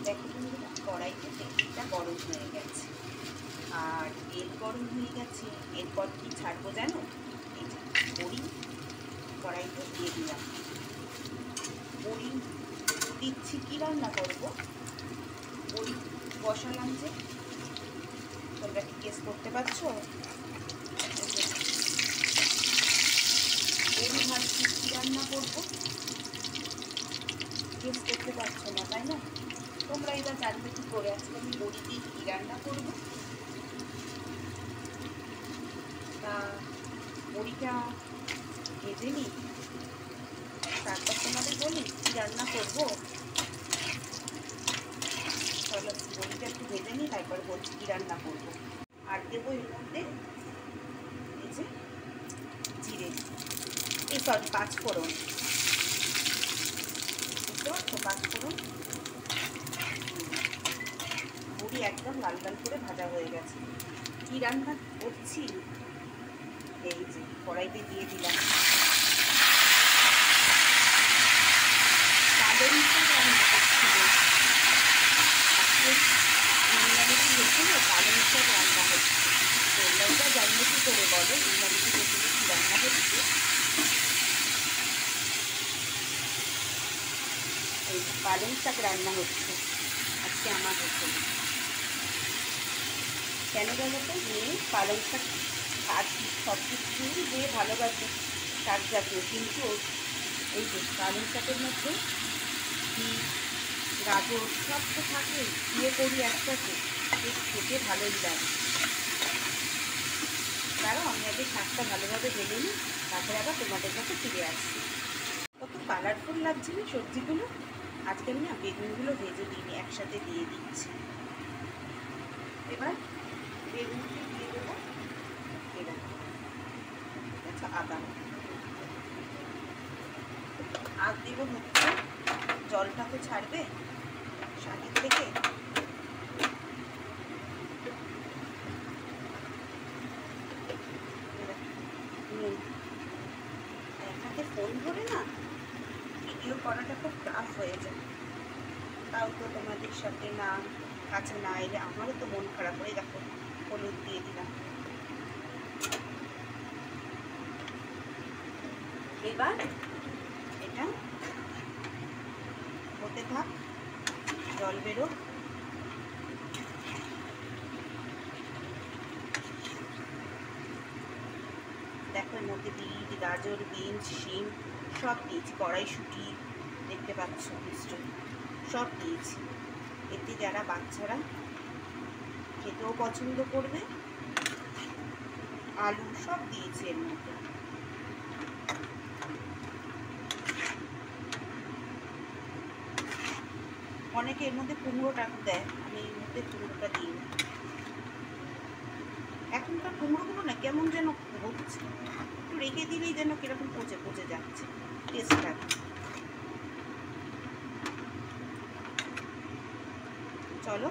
দেখো বন্ধুরা, কড়াইতে তেলটা গরম হয়ে গেছে আর তেল গরম হয়ে গেছে। এরপর কি ছাড়বো জানো? এই যে বড়ি কড়াইতে দিয়ে দিলাম। বড়ি দিচ্ছি, কী রান্না করবো? বড়ি বসালাম যে, তোমরা কি গেস করতে পারছো? বড়ি ভাবছি কী রান্না করবো, গেস করতে পারছো না তাই না? তোমরা এবার জানবে কী করে আজকে আমি বড়ি দিয়ে কী রান্না করবো। তা বড়িটা ভেজে নিই, তারপর তোমাদের বলি কী রান্না করবো। চলো বড়িটা একটু ভেজে নিই, তারপর বলছি কী রান্না করবো। আর দেবো এর মধ্যে এই যে জিরে, এই সরি পাঁচফোড়ন, বুঝতে পারছো? পাঁচফোড়ন। বড়ি একদম লাল লাল করে ভাজা হয়ে গেছে। কী রান্না করছি এই যে কড়াইতে দিয়ে দিলাম। পালং শাক রান্না করছিল, আজকে নিরামিষি হয়েছিল, পালং শাক রান্না হচ্ছে। তোমরা জানলে কী করে বলো নিরামিষি হয়েছিল কী রান্না হচ্ছে? এই পালং শাক রান্না হচ্ছে আজকে আমার হোটেলে। কেন বলো তো? মেয়ে পালং শাক শাক সব কিছু দিয়ে ভালোবাসে, শাক জাতীয়, কিন্তু এই যে পালং শাকের মধ্যে বিট গাজর সব তো থাকে, দিয়ে করি একসাথে, খেতে ভালোই লাগে। তারও আমি আগে শাকটা ভালোভাবে ভেজে নিই, তারপরে আবার তোমাদের কাছে ফিরে আসছি। কত কালারফুল লাগছে না সবজিগুলো। আজকে আমি না বেগুনগুলো ভেজে দিইনি, একসাথে দিয়ে দিচ্ছি। এবার বেগুনকে দিয়ে দেবো এবার আচ্ছা আদা আর দেবো হচ্ছে, জলটা তো ছাড়বে শাকের থেকে। একাকে ফোন ধরে না ভিডিও করাটা খুব টাফ হয়ে যায়, তাও তো তোমাদের সাথে না কাছে না এলে আমারও তো মন খারাপ হয়ে। দেখো হলুদ দিয়ে দিলাম। এবার এটা হতে থাক, জল বেরো। দেখো এর মধ্যে বিট গাজর বিনস শিম সব দিয়েছি, কড়াইশুঁটি দেখতে পাচ্ছ নিশ্চয়ই, সব দিয়েছি। এতে যারা বাচ্চারা খেতেও পছন্দ করবে, আলু সব দিয়েছি এর মধ্যে। অনেকে এর মধ্যে কুমড়োটা দেয়, আমি এর মধ্যে কুমড়োটা দিই না। এখনকার কুমড়োগুলো না কেমন যেন হচ্ছে, একটু রেখে দিলেই যেন কিরকম পচে পচে যাচ্ছে, টেস্টটা। চলো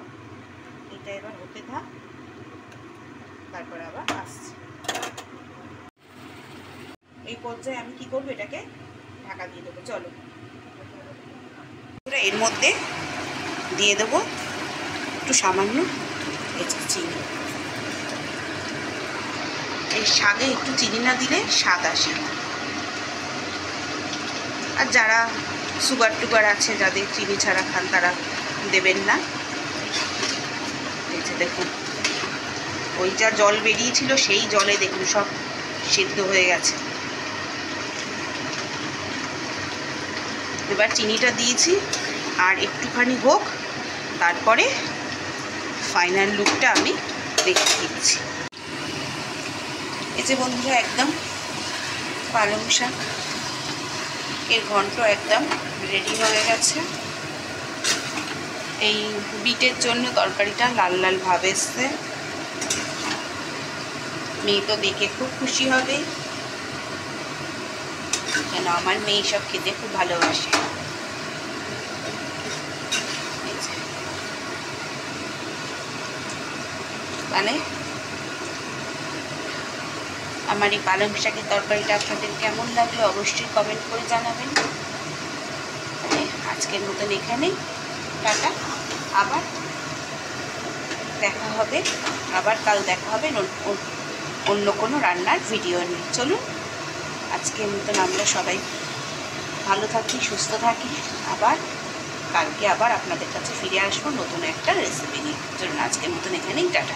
এটা এবার হতে থাক, তারপরে আবার আসছি। এই পর্যায়ে আমি কি করবো, এটাকে ঢাকা দিয়ে দেবো। চলো এর মধ্যে দিয়ে দেবো একটু সামান্য চিনি। এই শাকে একটু চিনি না দিলে স্বাদ আসে। আর যারা সুগার টুগার আছে, যাদের চিনি ছাড়া খান, তারা দেবেন না। এই যে দেখুন, ওই যা জল বেরিয়েছিল সেই জলে দেখুন সব সিদ্ধ হয়ে গেছে। এবার চিনিটা দিয়েছি, আর একটুখানি হোক, তারপরে ফাইনাল লুকটা আমি দেখে দিচ্ছি। এই যে বন্ধুরা একদম পালং শাক এর ঘন্ট একদম রেডি হয়ে গেছে। এই বিটের জন্য তরকারিটা লাল লাল ভাব এসছে, মেয়ে তো দেখে খুব খুশি হবে, কেন আমার মেয়ে সব খেতে খুব ভালোবাসে। তাহলে আমার এই পালং শাকের তরকারিটা আপনাদের কেমন লাগলো অবশ্যই কমেন্ট করে জানাবেন। আজকের মতন এখানেই টাটা। আবার দেখা হবে, আবার কাল দেখা হবে অন্য কোনো রান্নার ভিডিও নিয়ে। চলুন আজকের মতন আমরা সবাই ভালো থাকি, সুস্থ থাকি। আবার কালকে আবার আপনাদের কাছে ফিরে আসবো নতুন একটা রেসিপি নিয়ে। চলুন আজকের মতন এখানেই টাটা।